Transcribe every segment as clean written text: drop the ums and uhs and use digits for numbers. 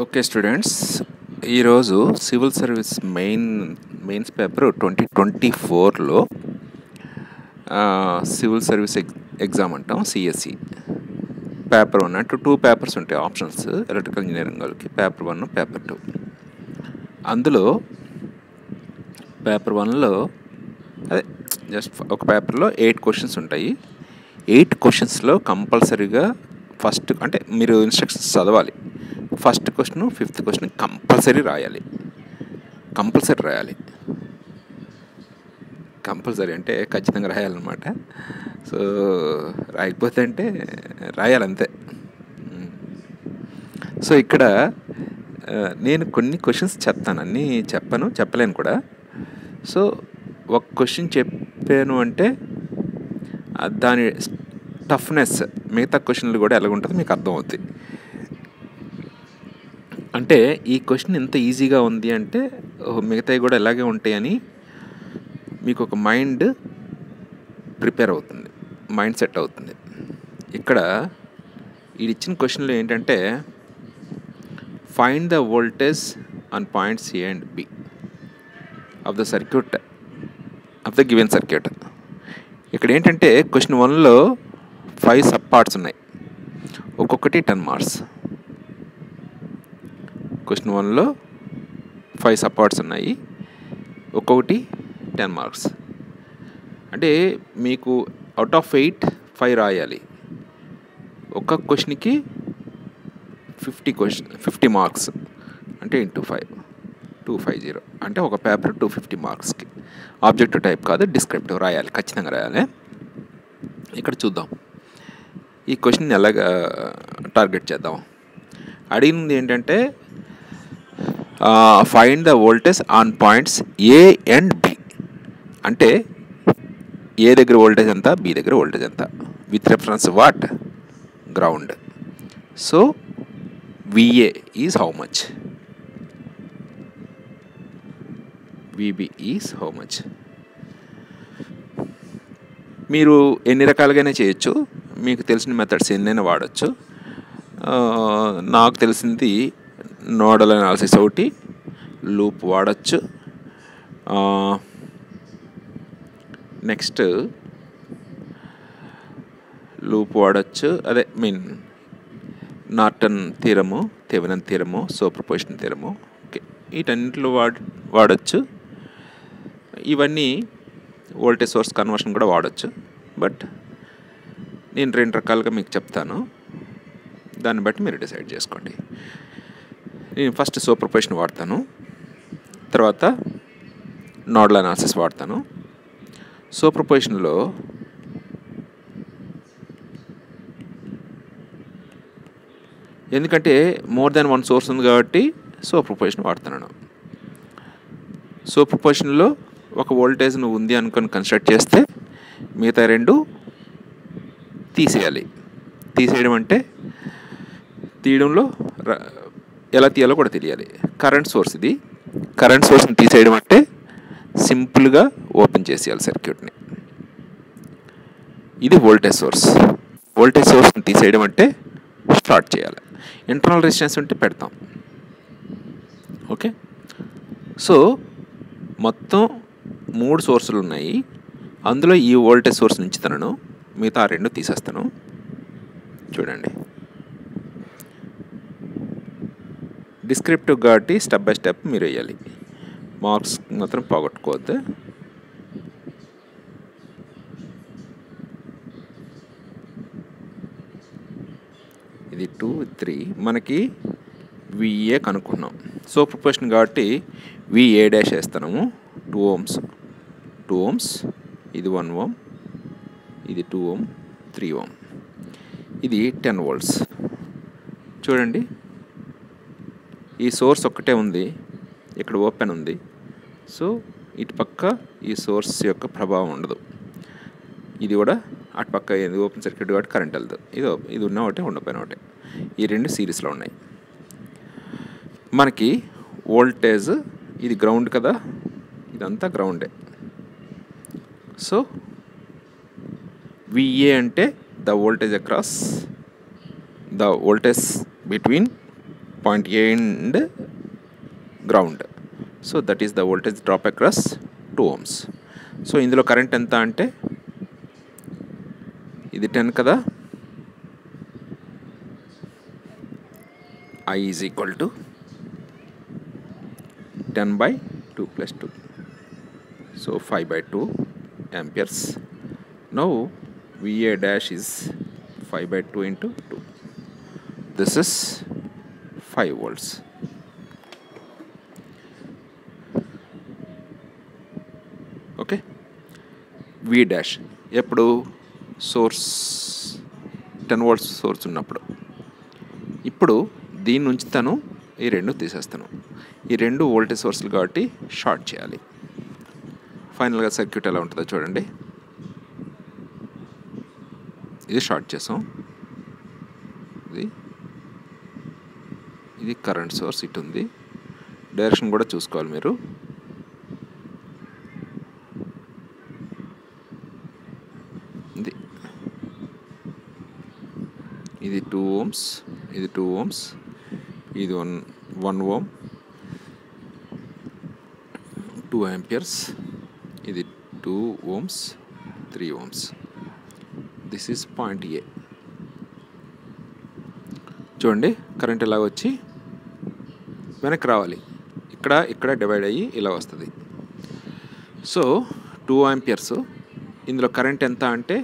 Okay students, ఈరోజు civil service mains paper 2024లో civil service exam అంటాం. సిఎస్సి పేపర్ 1 అంటే 2 పేపర్స్ ఉంటాయి ఆప్షన్స్ ఎలక్ట్రికల్ ఇంజనీరింగ్ వాళ్ళకి, పేపర్ 1 పేపర్ 2. అందులో పేపర్ 1లో అదే జస్ట్ ఒక పేపర్లో 8 క్వశ్చన్స్ ఉంటాయి. 8 క్వశ్చన్స్లో కంపల్సరీగా ఫస్ట్ అంటే మీరు ఇన్స్ట్రక్షన్స్ చదవాలి. First question, 5th question compulsory రాయాలి. కంపల్సరీ అంటే ఖచ్చితంగా రాయాలన్నమాట. సో రాయకపోతే అంటే రాయాలంతే. సో ఇక్కడ నేను కొన్ని క్వశ్చన్స్ చెప్తాను, అన్నీ చెప్పలేను కూడా. సో ఒక క్వశ్చన్ చెప్పాను అంటే దాని టఫ్నెస్ మిగతా క్వశ్చన్లు కూడా ఎలాగుంటుందో మీకు అర్థమవుతుంది. అంటే ఈ క్వశ్చన్ ఎంత ఈజీగా ఉంది అంటే మిగతావి కూడా ఎలాగే ఉంటాయని మీకు ఒక మైండ్ ప్రిపేర్ అవుతుంది, మైండ్ సెట్ అవుతుంది. ఇక్కడ ఇది ఇచ్చిన క్వశ్చన్లో ఏంటంటే find the voltage on points A and B of the circuit of the given circuit. ఇక్కడ ఏంటంటే క్వశ్చన్ 1లో 5 సబ్ పార్ట్స్ ఉన్నాయి, ఒక్కొక్కటి 10 మార్క్స్. క్వశ్చన్ 1లో 5 సబ్ పార్ట్స్ ఉన్నాయి, ఒక్కొక్కటి 10 మార్క్స్. అంటే మీకు అవుట్ ఆఫ్ 8 5 రాయాలి. ఒక్క క్వశ్చన్కి 50 మార్క్స్ అంటే ఇంటూ 5 250. అంటే ఒక పేపర్ 250 మార్క్స్కి. ఆబ్జెక్టివ్ టైప్ కాదు, డిస్క్రిప్టివ్ రాయాలి, ఖచ్చితంగా రాయాలి. ఇక్కడ చూద్దాం ఈ క్వశ్చన్ ఎలాగా టార్గెట్ చేద్దాం. అడిగింది ఏంటంటే find the voltage on points A and B. అంటే ఏ దగ్గర వోల్టేజ్ ఎంత, బి దగ్గర వోల్టేజ్ ఎంత, with reference what, ground. So V A is how much, V B is how much. మీరు ఎన్ని రకాలుగానే చేయొచ్చు, మీకు తెలిసిన మెథడ్స్ ఎన్నైనా వాడచ్చు. నాకు తెలిసింది నోడల్ అనాలిసిస్ ఒకటి, లూప్ వాడచ్చు. నెక్స్ట్ లూప్ వాడచ్చు, అదే Norton theorem, Thevenin theorem, superposition theorem. Okay, వీటన్నింటిలో వాడచ్చు. ఇవన్నీ వోల్టేజ్ సోర్స్ కన్వర్షన్ కూడా వాడచ్చు. బట్ నేను 2 రకాలుగా మీకు చెప్తాను, దాన్ని బట్టి మీరు డిసైడ్ చేసుకోండి. నేను ఫస్ట్ సూపర్పొజిషన్ వాడతాను, తర్వాత నోడల్ అనాలిసిస్ వాడతాను. సూపర్పొజిషన్లో ఎందుకంటే మోర్ దాన్ 1 సోర్స్ ఉంది కాబట్టి సూపర్పొజిషన్ వాడుతున్నాను. సూపర్పొజిషన్లో ఒక వోల్టేజ్ నువ్వు ఉంది అనుకొని కన్స్ట్రక్ట్ చేస్తే మిగతా 2 తీసేయాలి. తీసేయడం అంటే తీయడంలో ఎలా తీయాలో కూడా తెలియాలి. కరెంట్ సోర్స్ ఇది. కరెంట్ సోర్స్ని తీసేయడం అంటే సింపుల్గా ఓపెన్ చేసేయాలి సర్క్యూట్ని. ఇది వోల్టేజ్ సోర్స్. వోల్టేజ్ సోర్స్ని తీసేయడం అంటే స్టార్ట్ చేయాలి. ఇంటర్నల్ రెసిస్టెన్స్ ఉంటే పెడతాం. ఓకే, సో మొత్తం 3 సోర్సులు ఉన్నాయి. అందులో ఈ వోల్టేజ్ సోర్స్ ఉంచుతాను, మిగతా 2 తీసేస్తాను. చూడండి, డిస్క్రిప్టివ్ కాబట్టి స్టెప్ బై స్టెప్ మీరు వేయాలి, మార్క్స్ మాత్రం పోగొట్టుకోవద్దు. ఇది 2 3 మనకి విఏ కనుక్కున్నాం. సూపర్పొజిషన్ కాబట్టి విఏ డాష్ వేస్తాము. 2 ohms, ఇది 1 ohm, ఇది 2 ohm, 3 ohm, ఇది 10 volts. చూడండి, ఈ సోర్స్ ఒక్కటే ఉంది, ఇక్కడ ఓపెన్ ఉంది. సో ఇటు పక్క ఈ సోర్స్ యొక్క ప్రభావం ఉండదు. ఇది కూడా అటు పక్క ఓపెన్ సర్క్యూట్ కాబట్టి కరెంట్ వెళ్తుంది. ఇది ఉన్న ఒకటే, ఉండపోయిన ఒకటే. ఈ 2 సిరీస్లో ఉన్నాయి. మనకి వోల్టేజ్ ఇది గ్రౌండ్ కదా, ఇదంతా గ్రౌండే. సో విఏ అంటే the voltage across the voltage between point A and ground. So that is the voltage drop across 2 ohms. So ఇందులో కరెంట్ ఎంత అంటే ఇది 10 కదా, I is equal to 10/2 plus 2. So 5/2 amperes. Now VA dash is 5/2 into 2. This is 5 volts. Okay. V dash ఎప్పుడు source 10 volts source ఉన్నప్పుడు. ఇప్పుడు దీని నుంచి తను ఈ రెండు తీసేస్తాను. ఈ రెండు వోల్టేజ్ సోర్స్లు కాబట్టి షార్ట్ చేయాలి. ఫైనల్గా సర్క్యూట్ ఎలా ఉంటుందో చూడండి. ఇది షార్ట్ చేసాం. ఇది కరెంట్ సోర్స్ ఇటు ఉంది. డైరెక్షన్ కూడా చూసుకోవాలి మీరు. ఇది 2 ohms, ఇది 2 ohms, ఇది 1 ohm, 2 amperes, ఇది 2 ohms, 3 ohms. This is point A. చూడండి కరెంట్ ఇలా వచ్చి వెనక్కి రావాలి. ఇక్కడ డివైడ్ అయ్యి ఇలా వస్తుంది. So 2 amperes. ఇందులో కరెంట్ ఎంత అంటే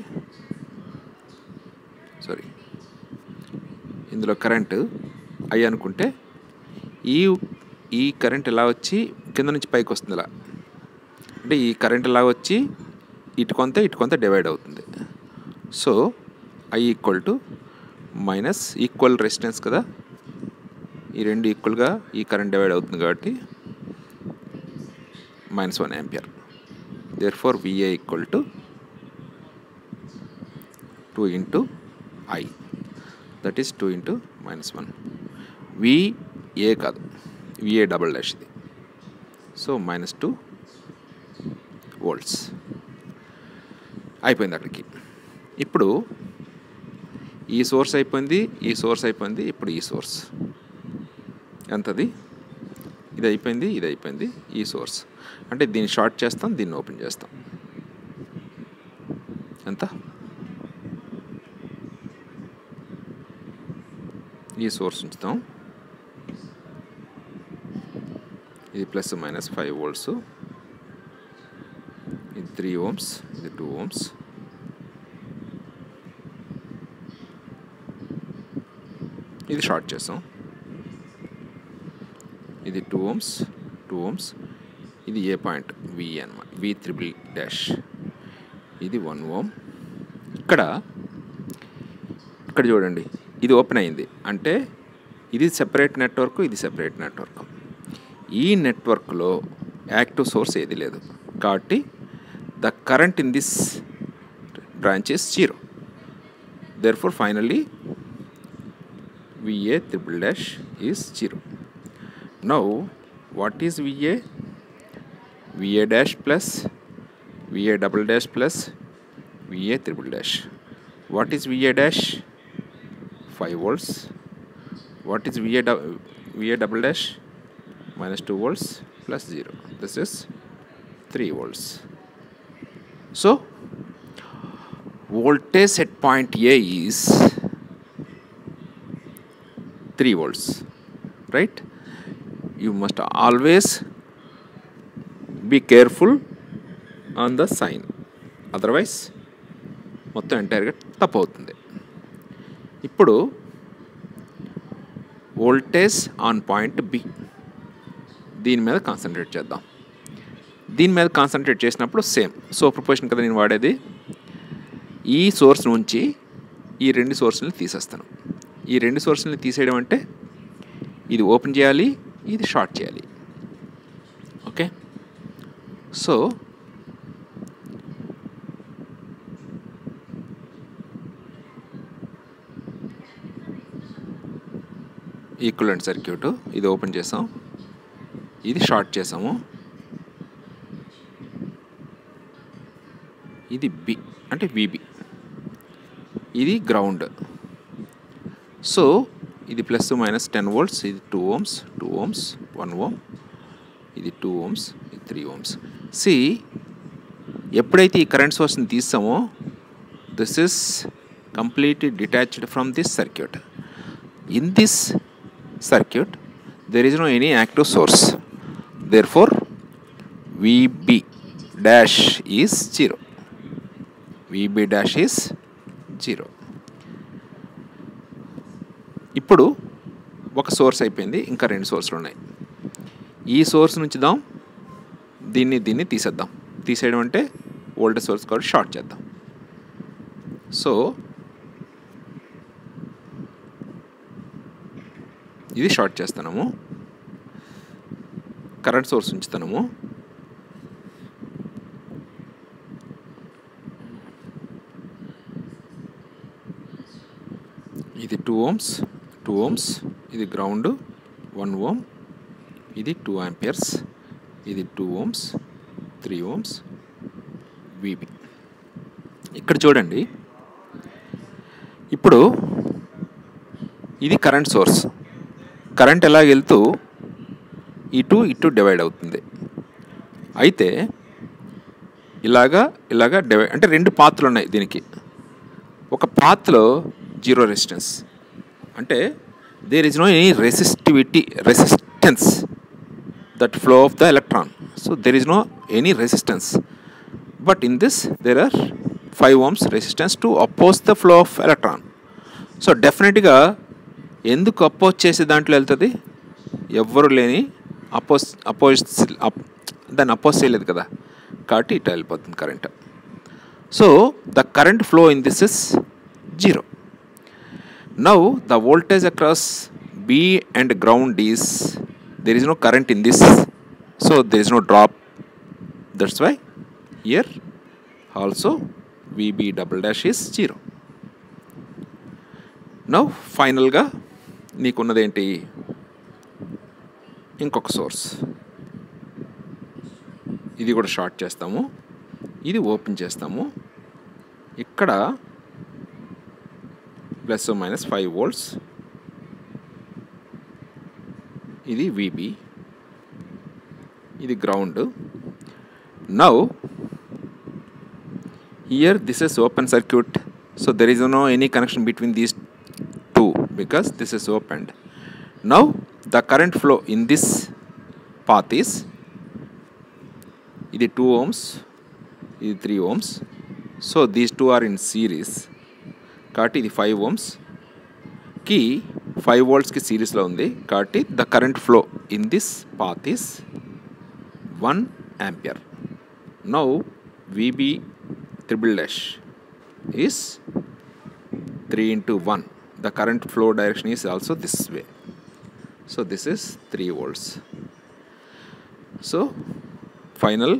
ఇందులో కరెంట్ ఐ అనుకుంటే ఈ కరెంట్ ఇలా వచ్చి కింద నుంచి పైకి వస్తుంది. ఇలా అంటే ఈ కరెంట్ ఇలా వచ్చి ఇటు కొంత డివైడ్ అవుతుంది. So I equal to minus equal resistance కదా, ఈ రెండు ఈక్వల్గా ఈ కరెంట్ డివైడ్ అవుతుంది కాబట్టి -1 ampere. Therefore VA equal to 2 into I. That is 2 into -1. VA కాదు, VA డబల్ డాష్ ఇది. సో -2 volts అయిపోయింది అక్కడికి. ఇప్పుడు ఈ సోర్స్ అయిపోయింది, ఈ సోర్స్ అయిపోయింది. ఇప్పుడు ఈ సోర్స్ ఎంతది? ఇది అయిపోయింది, ఇది అయిపోయింది. ఈ సోర్స్ అంటే దీన్ని షార్ట్ చేస్తాం, దీన్ని ఓపెన్ చేస్తాం. ఎంత? ఈ సోర్స్ ఉంచుతాం. ఇది +-5 volts. ఇది 3 ohms, ఇది 2 ohms. ఇది షార్ట్ చేస్తాం. ఇది 2 ohms, 2 ohms. ఇది ఏ పాయింట్ V అన్నమాట, V''. ఇది 1 ohm. ఇక్కడ చూడండి, ఇది ఓపెన్ అయింది అంటే ఇది సెపరేట్ నెట్వర్క్, ఇది సెపరేట్ నెట్వర్క్. ఈ నెట్వర్క్లో యాక్టివ్ సోర్స్ ఏది లేదు కాబట్టి the current in this branch is 0. Therefore finally VA'' is 0. Now what is VA? VA dash plus VA double dash plus VA''. What is VA dash? 5 volts. What is VA double dash? -2 volts plus 0. This is 3 volts. So voltage at point A is 3 volts, right? You must always be careful on the sign, otherwise మొత్తం ఎంటైర్గా తప్పు అవుతుంది. ఇప్పుడు voltage on point B, దీని మీద concentrate చేద్దాం. దీని మీద concentrate చేసినప్పుడు సేమ్ సూపర్ పొజిషన్ కదా నేను వాడేది. ఈ సోర్స్ నుంచి ఈ రెండు సోర్స్ని తీసేస్తాను. ఈ రెండు సోర్స్ని తీసేయడం అంటే ఇది ఓపెన్ చేయాలి, ఇది షార్ట్ చేయాలి. ఓకే, సో ఈక్వలెంట్ సర్క్యూట్ ఇది ఓపెన్ చేసాం, ఇది షార్ట్ చేసాము. ఇది బి అంటే విబి, ఇది గ్రౌండ్. సో ఇది ప్లస్ మైనస్ 10 volts, ఇది 2 ohms, 2 ohms, 1 ohm, ఇది 2 ohms, ఇది 3 ohms. సి ఎప్పుడైతే ఈ కరెంట్ సోర్స్ని తీస్తామో this is completely detached from this circuit. In this circuit there is no any active source, therefore VB dash is 0. VB dash is 0. ఇప్పుడు ఒక సోర్స్ అయిపోయింది, ఇంకా 2 సోర్స్లు ఉన్నాయి. ఈ సోర్స్ నుంచి దీన్ని తీసేద్దాం. తీసేయడం అంటే వోల్టేజ్ సోర్స్ కాబట్టి షార్ట్ చేద్దాం. సో ఇది షార్ట్ చేస్తున్నాము, కరెంట్ సోర్స్ ఉంచుతున్నాము. ఇది 2 ohms, 2 ohms, ఇది గ్రౌండ్ 1 ohm, ఇది 2 amperes, ఇది 2 ohms, 3 ohms, VB. ఇక్కడ చూడండి, ఇప్పుడు ఇది కరెంట్ సోర్స్. కరెంట్ ఎలా వెళ్తూ ఇటు డివైడ్ అవుతుంది. అయితే ఇలాగా డివైడ్ అంటే 2 పాత్లు ఉన్నాయి దీనికి. ఒక పాత్లో 0 రెసిస్టెన్స్, అంటే there is no any resistance that flow of the electron. So there is no any resistance, but in this there are 5 ohms resistance to oppose the flow of electron. So డెఫినెట్గా ఎందుకు oppose చేసే దాంట్లో వెళ్తుంది? ఎవ్వరు లేని దాన్ని oppose చేయలేదు కదా, కాబట్టి ఇటు వెళ్ళిపోతుంది current. So the current flow in this is 0. Now the voltage across B and ground is, there is no current in this, so there is no drop. That's why here also VB double dash is 0. Now final గా నీకున్నది ఏంటి? ఇంకొక source. ఇది కూడా short చేస్తాము, ఇది open చేస్తాము. ఇక్కడ plus minus 5 volts, ఇది VB, ఇది ground. Now here this is open circuit, so there is no any connection between these two because this is opened. Now the current flow in this path is, ఇది 2 ohms, ఇది 3 ohms, so these two are in series కాబట్టి ఇది 5 ohms కి 5 volts కి సిరీస్లో ఉంది కాబట్టి the current flow in this path is 1 ampere. Now VB triple dash is 3 into 1. The current flow direction is also this way. So this is 3 volts. So final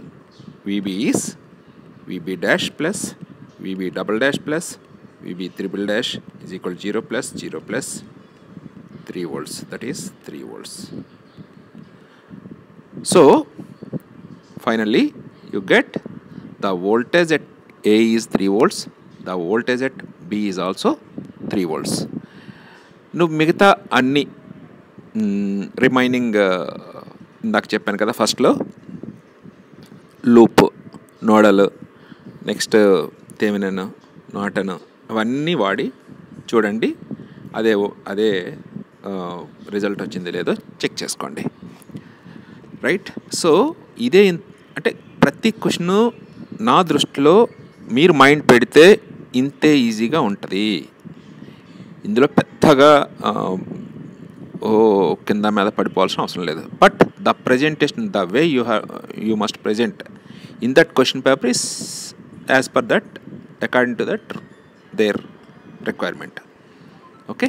VB is VB dash plus VB double dash plus VB triple dash is equal to 0 plus 0 plus 3 volts. That is 3 volts. So finally you get the voltage at A is 3 volts, the voltage at B is also 3 volts. నువ్వు మిగతా అన్ని remaining ఇందాక చెప్పాను కదా ఫస్ట్లో loop, nodal, next Thevenin, Norton అవన్నీ వాడి చూడండి అదే రిజల్ట్ వచ్చింది లేదో చెక్ చేసుకోండి. రైట్. సో ఇదే అంటే ప్రతి క్వశ్చన్ నా దృష్టిలో మీరు మైండ్ పెడితే ఇంతే ఈజీగా ఉంటుంది. ఇందులో పెద్దగా కింద మీద పడిపోవాల్సిన అవసరం లేదు. But the presentation, the way you must present in that question paper is as per that, according to that there requirement. Okay.